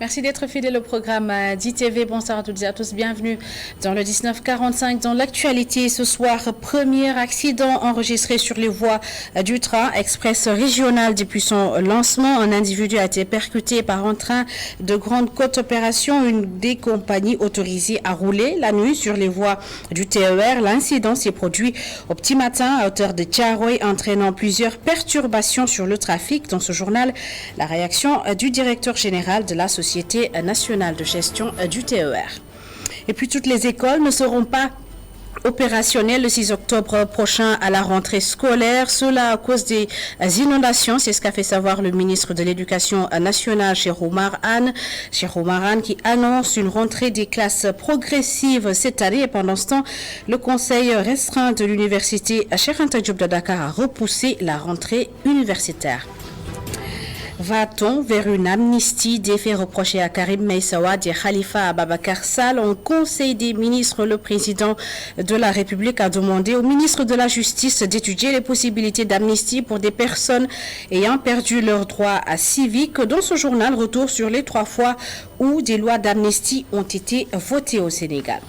Merci d'être fidèle au programme d'ITV. Bonsoir à toutes et à tous. Bienvenue dans le 1945. Dans l'actualité ce soir, premier accident enregistré sur les voies du train express régional depuis son lancement. Un individu a été percuté par un train de grande côte opération, une des compagnies autorisées à rouler la nuit sur les voies du TER. L'incident s'est produit au petit matin à hauteur de Tiaroy, entraînant plusieurs perturbations sur le trafic. Dans ce journal, la réaction du directeur général de la Société nationale de gestion du TER. Et puis toutes les écoles ne seront pas opérationnelles le 6 octobre prochain à la rentrée scolaire, cela à cause des inondations. C'est ce qu'a fait savoir le ministre de l'Éducation nationale, Cheikh Oumar Anne, qui annonce une rentrée des classes progressive cette année. Et pendant ce temps, le conseil restreint de l'université Cheikh Anta Diop de Dakar a repoussé la rentrée universitaire. Va-t-on vers une amnistie des faits reprochés à Karim Meïssa Wade et Khalifa Ababakar Sall? En Conseil des ministres, le président de la République a demandé au ministre de la Justice d'étudier les possibilités d'amnistie pour des personnes ayant perdu leurs droits civiques. Dans ce journal, retour sur les 3 fois où des lois d'amnistie ont été votées au Sénégal.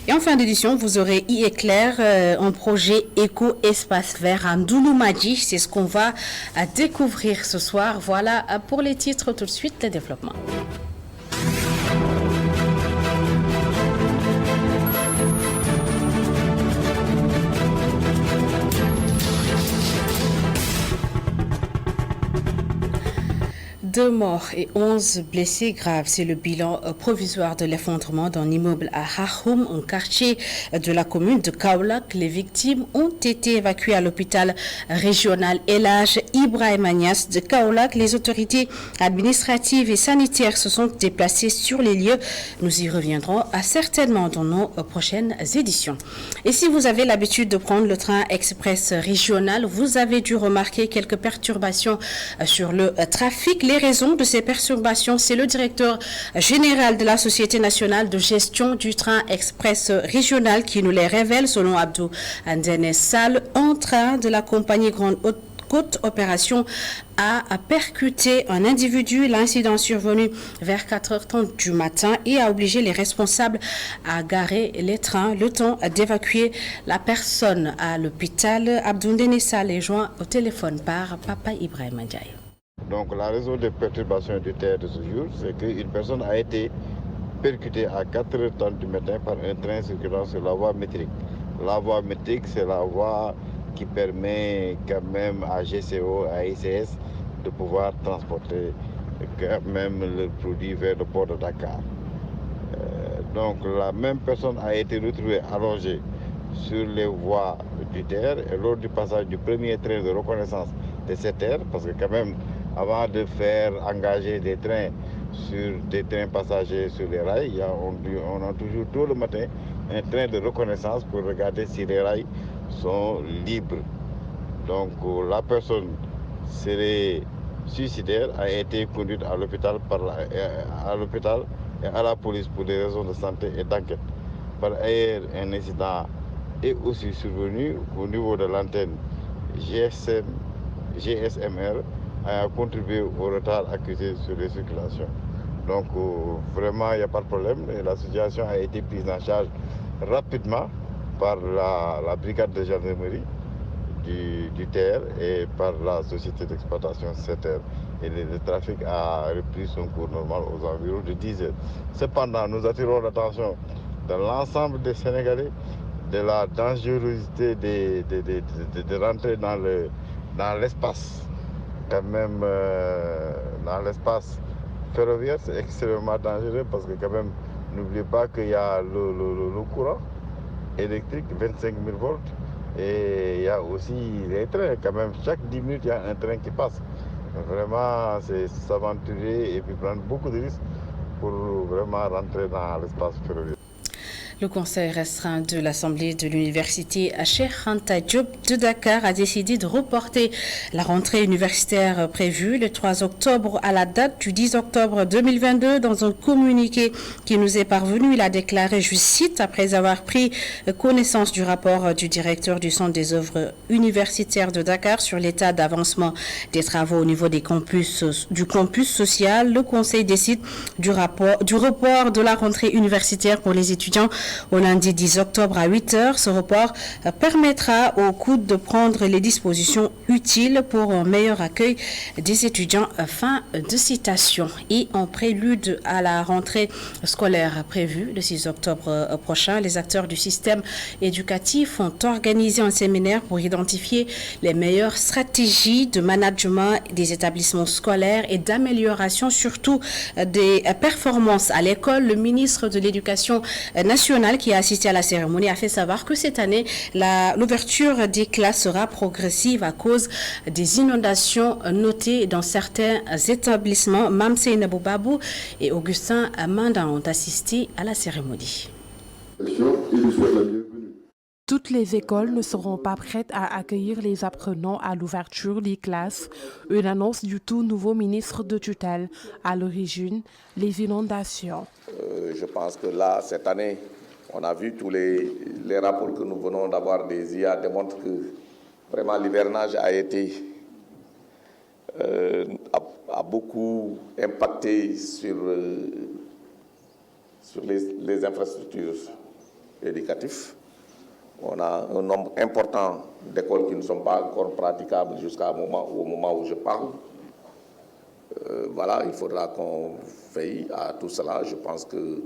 Et en fin d'édition, vous aurez e-Éclair, un projet éco-espace vert à Ndouloumadji. C'est ce qu'on va découvrir ce soir. Voilà pour les titres. Tout de suite, le développement. Deux morts et 11 blessés graves, c'est le bilan provisoire de l'effondrement d'un immeuble à Hahoum, un quartier de la commune de Kaolack. Les victimes ont été évacuées à l'hôpital régional El Hadj Ibrahima Niass de Kaolack. Les autorités administratives et sanitaires se sont déplacées sur les lieux. Nous y reviendrons certainement dans nos prochaines éditions. Et si vous avez l'habitude de prendre le train express régional, vous avez dû remarquer quelques perturbations sur le trafic. Les raisons de ces perturbations, c'est le directeur général de la Société nationale de gestion du train express régional qui nous les révèle. Selon Abdou Andene Sall, un train de la compagnie Grande Côte Opération a percuté un individu. L'incident survenu vers 4h30 du matin et a obligé les responsables à garer les trains le temps d'évacuer la personne à l'hôpital. Abdou Andene Sall est joint au téléphone par Papa Ibrahima Ndiaye. Donc la raison des perturbations du TER de ce jour, c'est qu'une personne a été percutée à 4h30 du matin par un train circulant sur la voie métrique. La voie métrique, c'est la voie qui permet quand même à GCO, à ICS de pouvoir transporter quand même le produit vers le port de Dakar. Donc la même personne a été retrouvée allongée sur les voies du TER et lors du passage du premier train de reconnaissance de cette terre, parce que quand même avant de faire engager des trains sur des trains passagers sur les rails, on a toujours tôt le matin un train de reconnaissance pour regarder si les rails sont libres. Donc la personne serait suicidaire, a été conduite à l'hôpital et à la police pour des raisons de santé et d'enquête. Par ailleurs, un incident est aussi survenu au niveau de l'antenne GSMR a contribué au retard accusé sur les circulations. Donc vraiment, il n'y a pas de problème. Et la situation a été prise en charge rapidement par la brigade de gendarmerie du TER et par la société d'exploitation CETER. Et le trafic a repris son cours normal aux environs de 10 heures. Cependant, nous attirons l'attention de l'ensemble des Sénégalais de la dangerosité de rentrer dans l'espace. Quand même, dans l'espace ferroviaire, c'est extrêmement dangereux parce que quand même, n'oubliez pas qu'il y a le courant électrique, 25 000 volts, et il y a aussi les trains. Quand même, chaque 10 minutes, il y a un train qui passe. Vraiment, c'est s'aventurer et puis prendre beaucoup de risques pour vraiment rentrer dans l'espace ferroviaire. Le conseil restreint de l'Assemblée de l'Université Cheikh Anta Diop de Dakar a décidé de reporter la rentrée universitaire prévue le 3 octobre à la date du 10 octobre 2022. Dans un communiqué qui nous est parvenu, il a déclaré, je cite, après avoir pris connaissance du rapport du directeur du Centre des œuvres universitaires de Dakar sur l'état d'avancement des travaux au niveau du campus social, le conseil décide du report de la rentrée universitaire pour les étudiants au lundi 10 octobre à 8h. Ce report permettra au COUD de prendre les dispositions utiles pour un meilleur accueil des étudiants. Fin de citation. Et en prélude à la rentrée scolaire prévue le 6 octobre prochain, les acteurs du système éducatif ont organisé un séminaire pour identifier les meilleures stratégies de management des établissements scolaires et d'amélioration surtout des performances à l'école. Le ministre de l'Éducation nationale qui a assisté à la cérémonie a fait savoir que cette année, l'ouverture des classes sera progressive à cause des inondations notées dans certains établissements. Mamsé Naboubabou et Augustin Amanda ont assisté à la cérémonie. Toutes les écoles ne seront pas prêtes à accueillir les apprenants à l'ouverture des classes. Une annonce du tout nouveau ministre de tutelle. À l'origine, les inondations. Je pense que là, cette année, on a vu tous les rapports que nous venons d'avoir des IA démontrent que vraiment l'hivernage a beaucoup impacté sur les infrastructures éducatives. On a un nombre important d'écoles qui ne sont pas encore praticables au moment où je parle. Voilà, il faudra qu'on veille à tout cela. Je pense que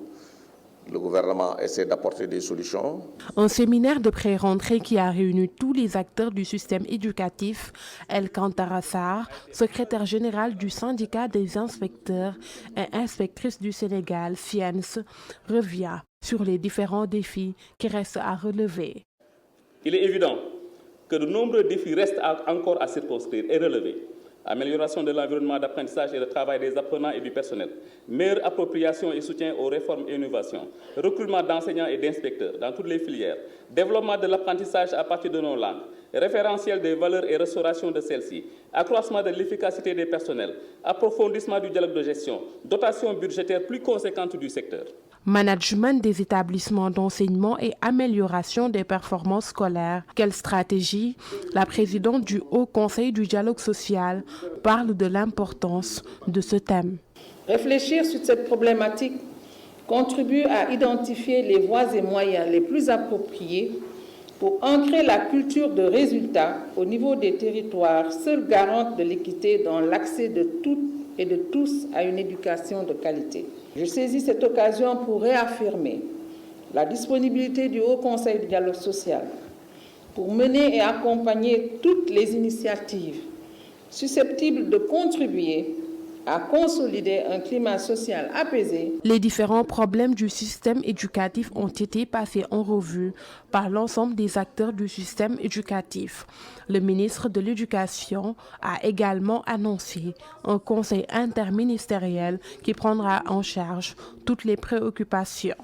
le gouvernement essaie d'apporter des solutions. Un séminaire de pré-rentrée qui a réuni tous les acteurs du système éducatif. El Kantarassar, secrétaire général du syndicat des inspecteurs et inspectrices du Sénégal, FIENS, revient sur les différents défis qui restent à relever. Il est évident que de nombreux défis restent encore à circonscrire et relever. Amélioration de l'environnement d'apprentissage et de travail des apprenants et du personnel, meilleure appropriation et soutien aux réformes et innovations, recrutement d'enseignants et d'inspecteurs dans toutes les filières, développement de l'apprentissage à partir de nos langues, référentiel des valeurs et restauration de celles-ci, accroissement de l'efficacité des personnels, approfondissement du dialogue de gestion, dotation budgétaire plus conséquente du secteur. Management des établissements d'enseignement et amélioration des performances scolaires. Quelle stratégie? La présidente du Haut Conseil du dialogue social parle de l'importance de ce thème. Réfléchir sur cette problématique contribue à identifier les voies et moyens les plus appropriés pour ancrer la culture de résultat au niveau des territoires, seule garante de l'équité dans l'accès de toutes et de tous à une éducation de qualité. Je saisis cette occasion pour réaffirmer la disponibilité du Haut Conseil du dialogue social pour mener et accompagner toutes les initiatives susceptibles de contribuer à consolider un climat social apaisé. Les différents problèmes du système éducatif ont été passés en revue par l'ensemble des acteurs du système éducatif. Le ministre de l'Éducation a également annoncé un conseil interministériel qui prendra en charge toutes les préoccupations.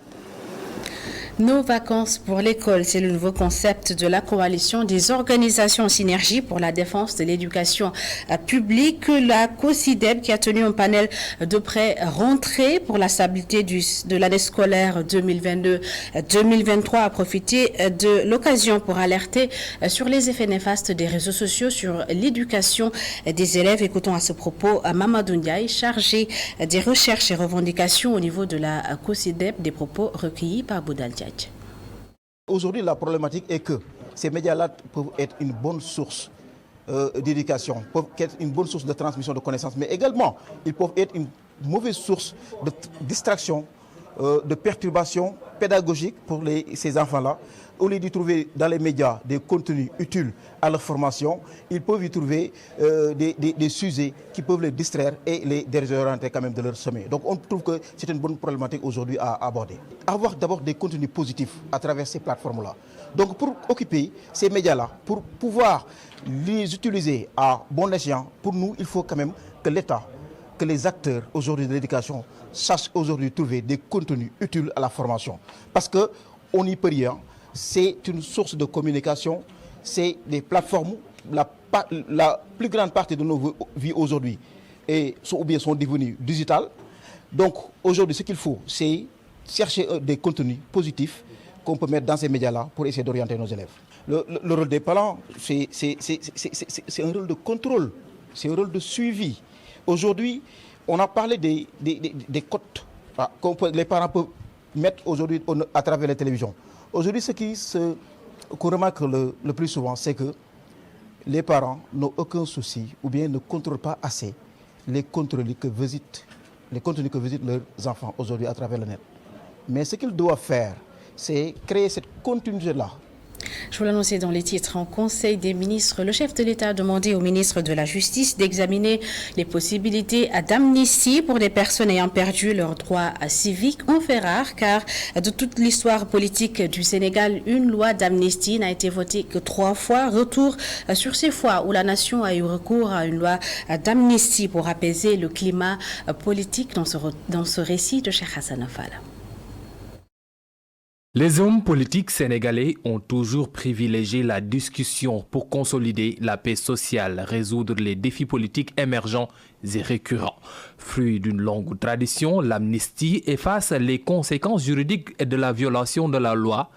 Nos vacances pour l'école, c'est le nouveau concept de la coalition des organisations en synergie pour la défense de l'éducation publique. La COSIDEP qui a tenu un panel de pré-rentrée pour la stabilité de l'année scolaire 2022-2023 a profité de l'occasion pour alerter sur les effets néfastes des réseaux sociaux sur l'éducation des élèves. Écoutons à ce propos Mamadou Ndiaye, chargé des recherches et revendications au niveau de la COSIDEP, des propos recueillis par Boudal Diagne. Aujourd'hui, la problématique est que ces médias-là peuvent être une bonne source d'éducation, peuvent être une bonne source de transmission de connaissances, mais également, ils peuvent être une mauvaise source de distraction, de perturbation pédagogique pour ces enfants-là. Au lieu de trouver dans les médias des contenus utiles à leur formation, ils peuvent y trouver des sujets qui peuvent les distraire et les désorienter quand même de leur sommeil. Donc on trouve que c'est une bonne problématique aujourd'hui à aborder. Avoir d'abord des contenus positifs à travers ces plateformes-là. Donc pour occuper ces médias-là, pour pouvoir les utiliser à bon escient, pour nous, il faut quand même que l'État, que les acteurs aujourd'hui de l'éducation sachent aujourd'hui trouver des contenus utiles à la formation. Parce que on n'y peut rien. C'est une source de communication, c'est des plateformes. La plus grande partie de nos vies aujourd'hui sont devenues digitales. Donc aujourd'hui, ce qu'il faut, c'est chercher des contenus positifs qu'on peut mettre dans ces médias-là pour essayer d'orienter nos élèves. Le rôle des parents, c'est un rôle de contrôle, c'est un rôle de suivi. Aujourd'hui, on a parlé des cotes que les parents peuvent mettre aujourd'hui à travers les télévisions. Aujourd'hui, qu'on remarque le plus souvent, c'est que les parents n'ont aucun souci ou bien ne contrôlent pas assez les contenus que visitent leurs enfants aujourd'hui à travers le net. Mais ce qu'ils doivent faire, c'est créer cette continuité-là. Je vous l'annonçais dans les titres. En Conseil des ministres, le chef de l'État a demandé au ministre de la Justice d'examiner les possibilités d'amnistie pour des personnes ayant perdu leurs droits civiques. On fait rare car de toute l'histoire politique du Sénégal, une loi d'amnistie n'a été votée que 3 fois. Retour sur ces fois où la nation a eu recours à une loi d'amnistie pour apaiser le climat politique dans ce récit de Cheikh Hassan Fall. Les hommes politiques sénégalais ont toujours privilégié la discussion pour consolider la paix sociale, résoudre les défis politiques émergents et récurrents. Fruit d'une longue tradition, l'amnistie efface les conséquences juridiques de la violation de la loi.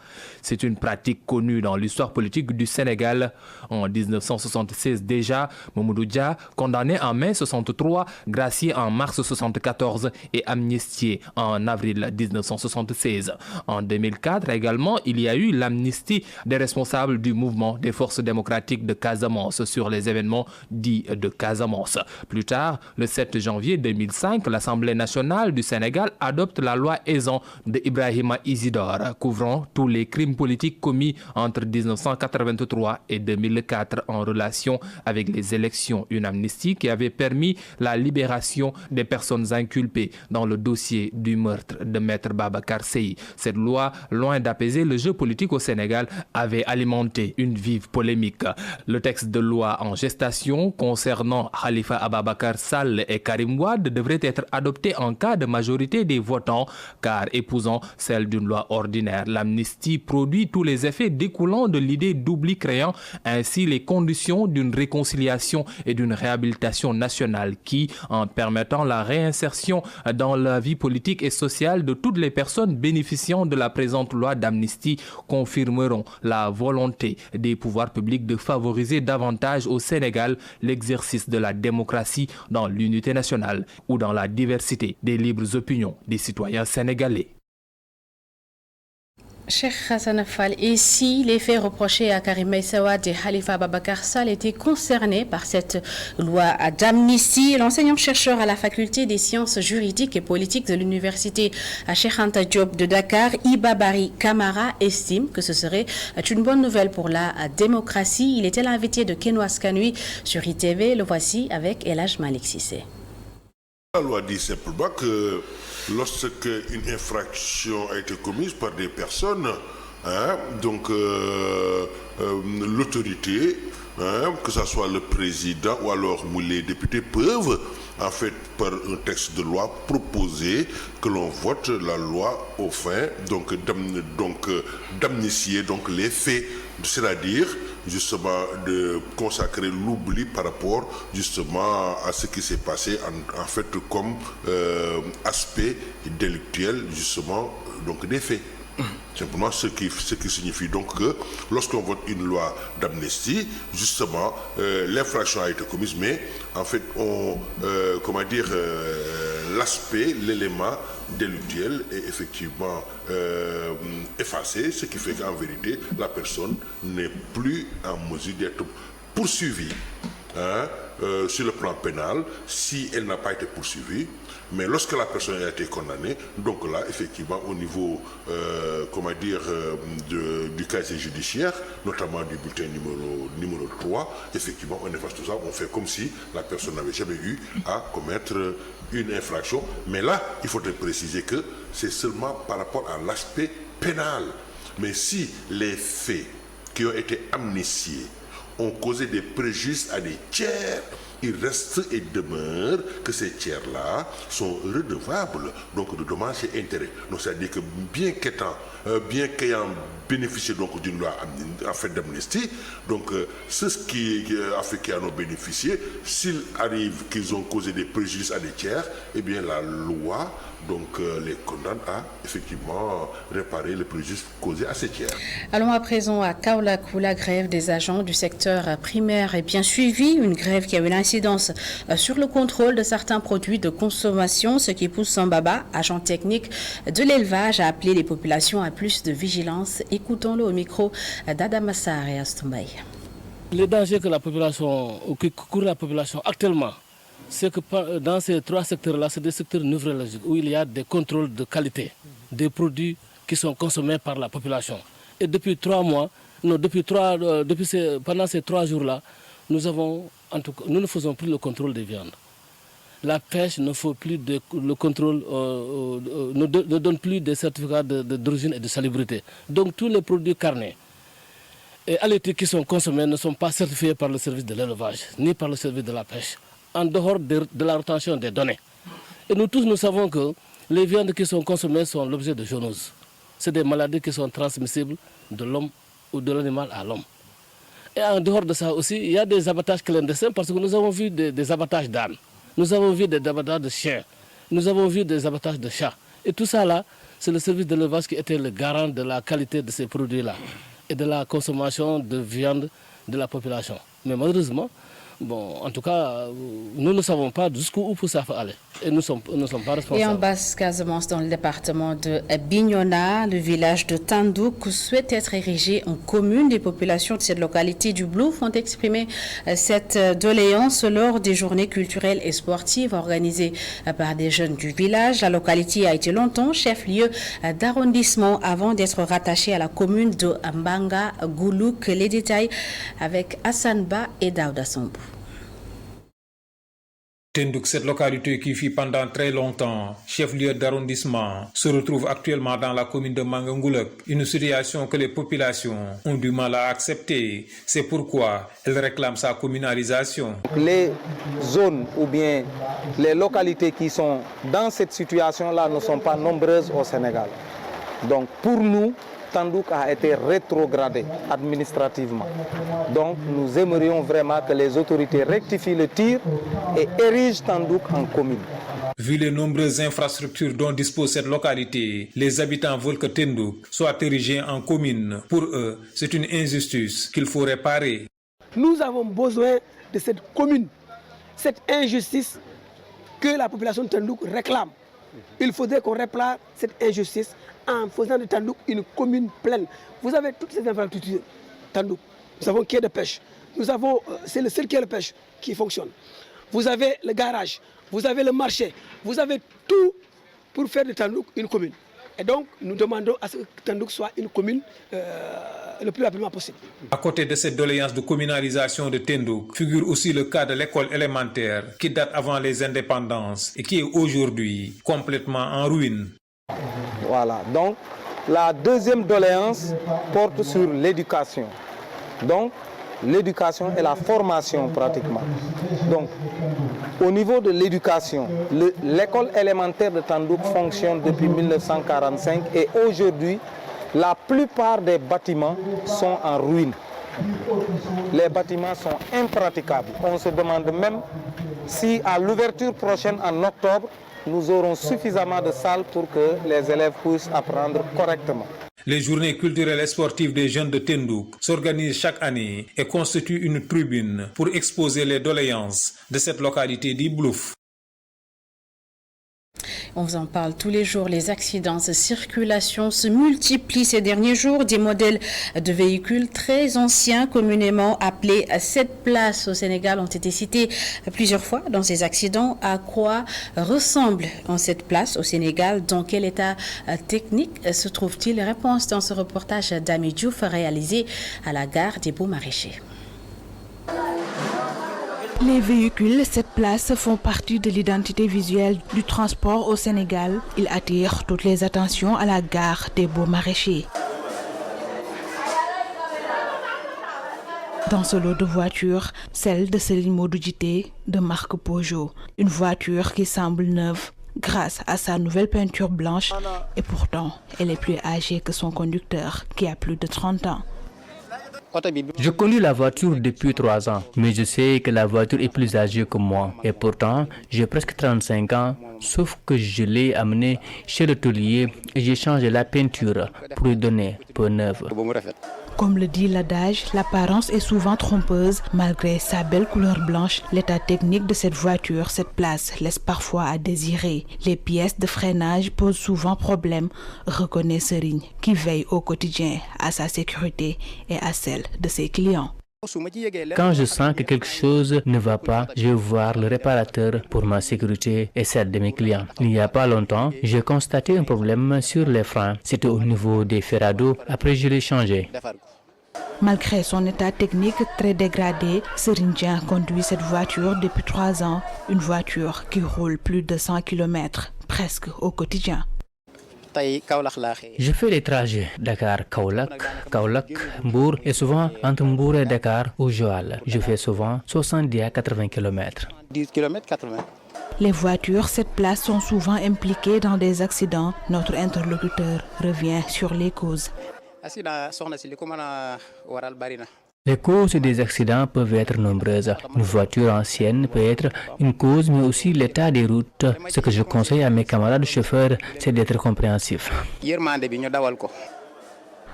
C'est une pratique connue dans l'histoire politique du Sénégal. En 1976 déjà, Mamadou Dia, condamné en mai 1963, gracié en mars 1974 et amnistié en avril 1976. En 2004 également, il y a eu l'amnistie des responsables du mouvement des forces démocratiques de Casamance sur les événements dits de Casamance. Plus tard, le 7 janvier 2005, l'Assemblée nationale du Sénégal adopte la loi Ezzan de Ibrahima Isidore, couvrant tous les crimes politiques commis entre 1983 et 2004 en relation avec les élections. Une amnistie qui avait permis la libération des personnes inculpées dans le dossier du meurtre de Maître Babacar Sèye. Cette loi, loin d'apaiser le jeu politique au Sénégal, avait alimenté une vive polémique. Le texte de loi en gestation concernant Khalifa Ababacar Sall et Karim Wade devrait être adopté en cas de majorité des votants, car épousant celle d'une loi ordinaire. L'amnistie produit tous les effets découlant de l'idée d'oubli créant ainsi les conditions d'une réconciliation et d'une réhabilitation nationale qui, en permettant la réinsertion dans la vie politique et sociale de toutes les personnes bénéficiant de la présente loi d'amnistie, confirmeront la volonté des pouvoirs publics de favoriser davantage au Sénégal l'exercice de la démocratie dans l'unité nationale ou dans la diversité des libres opinions des citoyens sénégalais. Cheikh Hassan Fall, et si les faits reprochés à Karim Meïssa Wade et Khalifa Ababacar Sall étaient concernés par cette loi d'amnistie, l'enseignant-chercheur à la faculté des sciences juridiques et politiques de l'université Cheikh Anta Diop de Dakar, Iba Barry Camara, estime que ce serait une bonne nouvelle pour la démocratie. Il était l'invité de Kenouas Kanui sur ITV. Le voici avec El Hadj Malick Cissé. La loi dit simplement que lorsque une infraction a été commise par des personnes, l'autorité, que ce soit le président ou alors les députés, peuvent, en fait, par un texte de loi, proposer que l'on vote la loi aux fins d'amnistier les faits, c'est-à-dire justement de consacrer l'oubli par rapport justement à ce qui s'est passé en fait comme aspect délictuel justement des faits. Simplement ce qui signifie donc que lorsqu'on vote une loi d'amnistie, justement, l'infraction a été commise, mais en fait, l'aspect, l'élément délictuel est effectivement effacé, ce qui fait qu'en vérité, la personne n'est plus en mesure d'être poursuivie sur le plan pénal si elle n'a pas été poursuivie. Mais lorsque la personne a été condamnée, donc là, effectivement, au niveau, du casier judiciaire, notamment du bulletin numéro 3, effectivement, on efface tout ça, on fait comme si la personne n'avait jamais eu à commettre une infraction. Mais là, il faudrait préciser que c'est seulement par rapport à l'aspect pénal. Mais si les faits qui ont été amnistiés ont causé des préjudices à des tiers, il reste et demeure que ces tiers-là sont redevables donc de dommages et intérêts. Donc c'est-à-dire que bien qu'ayant bénéficié donc d'une loi en fait d'amnistie, donc ceux qui en ont bénéficié, s'il arrive qu'ils ont causé des préjudices à des tiers, eh bien la loi donc les condamne à effectivement réparer les préjudices causés à ces tiers. Allons à présent à Kaolack où la grève des agents du secteur primaire est bien suivie. Une grève qui a eu l'incidence sur le contrôle de certains produits de consommation, ce qui pousse Sambaba, agent technique de l'élevage, à appeler les populations à plus de vigilance. Écoutons-le au micro d'Adamassar et Astombaye. Les dangers que court la population actuellement, c'est que dans ces trois secteurs-là, c'est des secteurs névralgiques où il y a des contrôles de qualité des produits qui sont consommés par la population. Et depuis 3 mois, pendant ces 3 jours-là, nous ne faisons plus le contrôle des viandes. La pêche ne fait plus le contrôle, ne donne plus de certificats d'origine et de salubrité. Donc tous les produits carnés et halieutiques qui sont consommés ne sont pas certifiés par le service de l'élevage, ni par le service de la pêche, en dehors de la rétention des données. Et nous tous, nous savons que les viandes qui sont consommées sont l'objet de zoonoses. C'est des maladies qui sont transmissibles de l'homme ou de l'animal à l'homme. Et en dehors de ça aussi, il y a des abattages clandestins parce que nous avons vu des abattages d'ânes, nous avons vu des abattages de chiens, nous avons vu des abattages de chats. Et tout ça là, c'est le service de l'élevage qui était le garant de la qualité de ces produits-là et de la consommation de viande de la population. Mais malheureusement, en tout cas, nous ne savons pas jusqu'où ça va aller. Et nous ne sommes pas responsables. Et en Basse-Casamance, dans le département de Bignona, le village de Tandouk souhaite être érigé en commune. Les populations de cette localité du Blouf ont exprimé cette doléance lors des journées culturelles et sportives organisées par des jeunes du village. La localité a été longtemps chef-lieu d'arrondissement avant d'être rattachée à la commune de Mbanga Goulouk. Les détails avec Hassan Ba et Daouda Sambou. Tendouk, cette localité qui fut pendant très longtemps chef-lieu d'arrondissement, se retrouve actuellement dans la commune de Mangangoulek, une situation que les populations ont du mal à accepter. C'est pourquoi elles réclament sa communalisation. Les zones ou bien les localités qui sont dans cette situation-là ne sont pas nombreuses au Sénégal. Donc pour nous, Tandouk a été rétrogradé administrativement. Donc nous aimerions vraiment que les autorités rectifient le tir et érigent Tandouk en commune. Vu les nombreuses infrastructures dont dispose cette localité, les habitants veulent que Tendouk soit érigé en commune. Pour eux, c'est une injustice qu'il faut réparer. Nous avons besoin de cette commune, cette injustice que la population de Tandouk réclame. Il faudrait qu'on répare cette injustice en faisant de Tandouk une commune pleine. Vous avez toutes ces infrastructures, Tandouk. Nous avons quai de pêche. C'est le seul quai de pêche qui fonctionne. Vous avez le garage, vous avez le marché, vous avez tout pour faire de Tandouk une commune. Et donc, nous demandons à ce que Tandouk soit une commune le plus rapidement possible. À côté de cette doléance de communalisation de Tendouk, figure aussi le cas de l'école élémentaire qui date avant les indépendances et qui est aujourd'hui complètement en ruine. Voilà, donc la deuxième doléance porte sur l'éducation. Donc, l'éducation et la formation pratiquement. Donc, au niveau de l'éducation, l'école élémentaire de Tandouk fonctionne depuis 1945 et aujourd'hui, la plupart des bâtiments sont en ruine. Les bâtiments sont impraticables. On se demande même si à l'ouverture prochaine en octobre, nous aurons suffisamment de salles pour que les élèves puissent apprendre correctement. Les journées culturelles et sportives des jeunes de Tendouk s'organisent chaque année et constituent une tribune pour exposer les doléances de cette localité du Blouf. On vous en parle tous les jours. Les accidents de circulation se multiplient ces derniers jours. Des modèles de véhicules très anciens, communément appelés 7 places au Sénégal, ont été cités plusieurs fois dans ces accidents. À quoi ressemble en 7 places au Sénégal? Dans quel état technique se trouve-t-il? Réponse dans ce reportage d'Ami Diouf réalisé à la gare des Beaux-Maraîchers. Les véhicules 7 places font partie de l'identité visuelle du transport au Sénégal. Ils attirent toutes les attentions à la gare des Beaux-Maraîchers. Dans ce lot de voitures, celle de Céline Modou-Djité de marque Peugeot. Une voiture qui semble neuve grâce à sa nouvelle peinture blanche et pourtant, elle est plus âgée que son conducteur qui a plus de 30 ans. Je conduis la voiture depuis 3 ans, mais je sais que la voiture est plus âgée que moi. Et pourtant, j'ai presque 35 ans, sauf que je l'ai amenée chez le tôlier et j'ai changé la peinture pour lui donner peau neuve. Comme le dit l'adage, l'apparence est souvent trompeuse. Malgré sa belle couleur blanche, l'état technique de cette voiture, cette place, laisse parfois à désirer. Les pièces de freinage posent souvent problème, reconnaît Serigne, qui veille au quotidien à sa sécurité et à celle de ses clients. Quand je sens que quelque chose ne va pas, je vais voir le réparateur pour ma sécurité et celle de mes clients. Il n'y a pas longtemps, j'ai constaté un problème sur les freins. C'était au niveau des ferrados, après je l'ai changé. Malgré son état technique très dégradé, Serigne Dieng conduit cette voiture depuis 3 ans. Une voiture qui roule plus de 100 km, presque au quotidien. Je fais les trajets Dakar-Kaolack, Kaolack-Mbour et souvent entre Mbour et Dakar ou Joal. Je fais souvent 70 à 80 km. Les voitures, cette place sont souvent impliquées dans des accidents. Notre interlocuteur revient sur les causes. Les causes des accidents peuvent être nombreuses. Une voiture ancienne peut être une cause, mais aussi l'état des routes. Ce que je conseille à mes camarades chauffeurs, c'est d'être compréhensifs.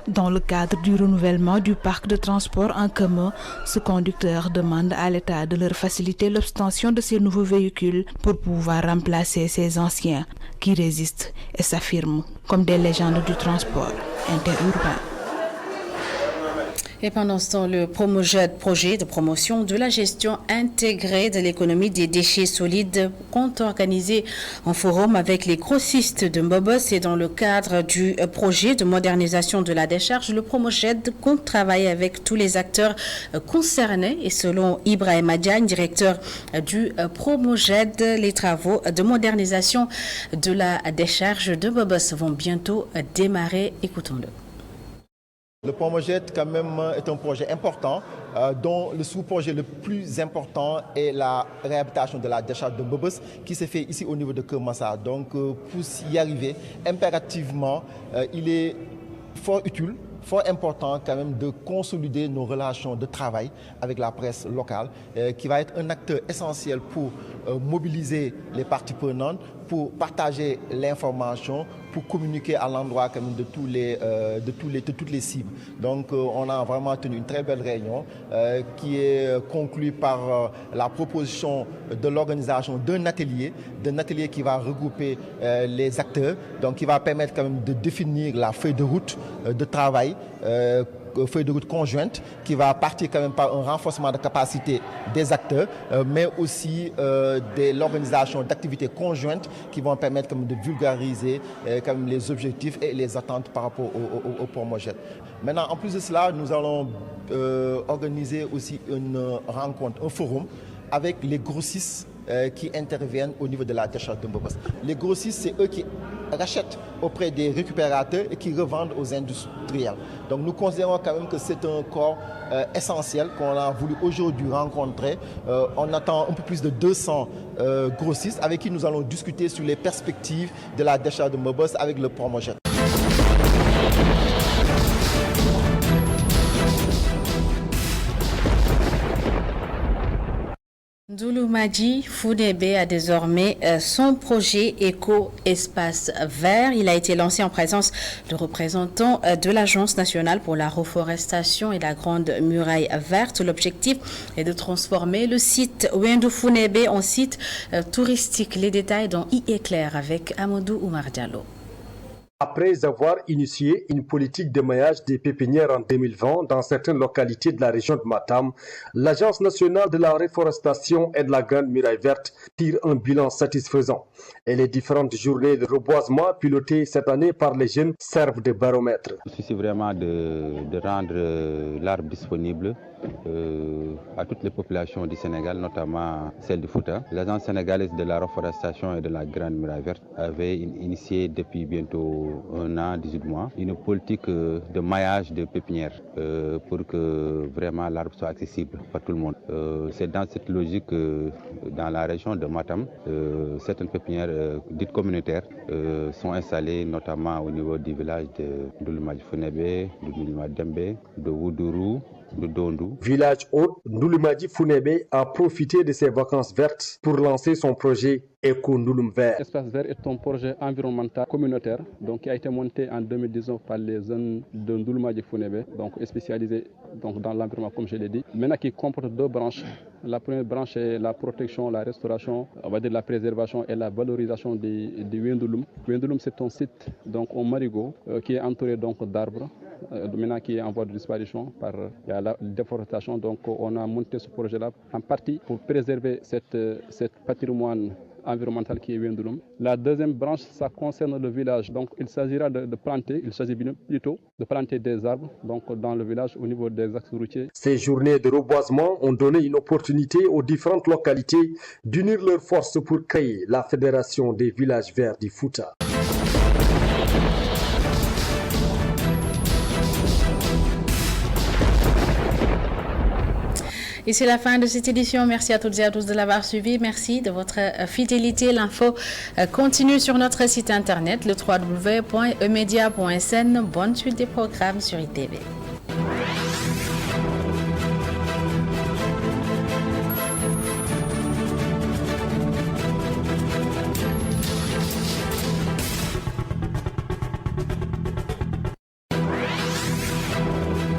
Dans le cadre du renouvellement du parc de transport en commun, ce conducteur demande à l'État de leur faciliter l'obtention de ces nouveaux véhicules pour pouvoir remplacer ces anciens qui résistent et s'affirment comme des légendes du transport interurbain. Et pendant ce temps, le Promojet, projet de promotion de la gestion intégrée de l'économie des déchets solides, compte organiser un forum avec les grossistes de Mbobos. Et dans le cadre du projet de modernisation de la décharge, le Promojet compte travailler avec tous les acteurs concernés. Et selon Ibrahima Diagne, directeur du Promojet, les travaux de modernisation de la décharge de Mbobos vont bientôt démarrer. Écoutons-le. Le Promojet, quand même, est un projet important dont le sous-projet le plus important est la réhabilitation de la décharge de Mbobos qui s'est fait ici au niveau de Keur Massar. Donc, pour y arriver, impérativement, il est fort utile, fort important quand même de consolider nos relations de travail avec la presse locale qui va être un acteur essentiel pour mobiliser les parties prenantes, pour partager l'information, pour communiquer à l'endroit quand même de toutes les cibles. Donc on a vraiment tenu une très belle réunion qui est conclue par la proposition de l'organisation d'un atelier qui va regrouper les acteurs, donc qui va permettre quand même de définir la feuille de route de travail, feuille de route conjointe qui va partir quand même par un renforcement de capacité des acteurs, mais aussi de l'organisation d'activités conjointes qui vont permettre quand même de vulgariser quand même les objectifs et les attentes par rapport au Promojet. Maintenant, en plus de cela, nous allons organiser aussi une rencontre, un forum avec les grossistes qui interviennent au niveau de la décharge de Mbobos. Les grossistes, c'est eux qui rachètent auprès des récupérateurs et qui revendent aux industriels. Donc nous considérons quand même que c'est un corps essentiel qu'on a voulu aujourd'hui rencontrer. On attend un peu plus de 200 grossistes avec qui nous allons discuter sur les perspectives de la décharge de Mbobos avec le Promojet. Ndouloumadji Foudébé a désormais son projet Éco-Espace Vert. Il a été lancé en présence de représentants de l'Agence nationale pour la reforestation et la Grande Muraille Verte. L'objectif est de transformer le site Wendou Foudébé en site touristique. Les détails dans I-Éclair avec Amadou Oumar Diallo. Après avoir initié une politique de maillage des pépinières en 2020 dans certaines localités de la région de Matam, l'Agence nationale de la reforestation et de la Grande Muraille Verte tire un bilan satisfaisant. Et les différentes journées de reboisement pilotées cette année par les jeunes servent de baromètre. Le souci vraiment de rendre l'arbre disponible à toutes les populations du Sénégal, notamment celle du Fouta. L'Agence sénégalaise de la reforestation et de la Grande Muraille Verte avait initié depuis bientôt 1 an, 18 mois, une politique de maillage de pépinières pour que vraiment l'arbre soit accessible par tout le monde. C'est dans cette logique que dans la région de Matam, certaines pépinières dites communautaires sont installées notamment au niveau du village de Ndouloumadji Founébé, de Ndouloumadji Dembe, de Woudourou, de Dondou. Village hôte, Ndouloumadji Founébé a profité de ses vacances vertes pour lancer son projet Eco Ndouloum Vert. Espace Vert est un projet environnemental communautaire qui a été monté en 2019 par les jeunes de Ndouloumadji Founébé, spécialisés dans l'environnement comme je l'ai dit. Maintenant qui comporte 2 branches. La première branche est la protection, la restauration, on va dire la préservation et la valorisation du Wendouloum. Wendouloum c'est un site au marigot qui est entouré d'arbres. Maintenant qui est en voie de disparition par la déforestation. Donc on a monté ce projet-là en partie pour préserver cette patrimoine environnemental qui est Wendouloum. La deuxième branche, ça concerne le village. Donc il s'agira de planter des arbres dans le village au niveau des axes routiers. Ces journées de reboisement ont donné une opportunité aux différentes localités d'unir leurs forces pour créer la Fédération des villages verts du Fouta. Et c'est la fin de cette édition. Merci à toutes et à tous de l'avoir suivi. Merci de votre fidélité. L'info continue sur notre site internet, le www.emedia.sn. Bonne suite des programmes sur ITV.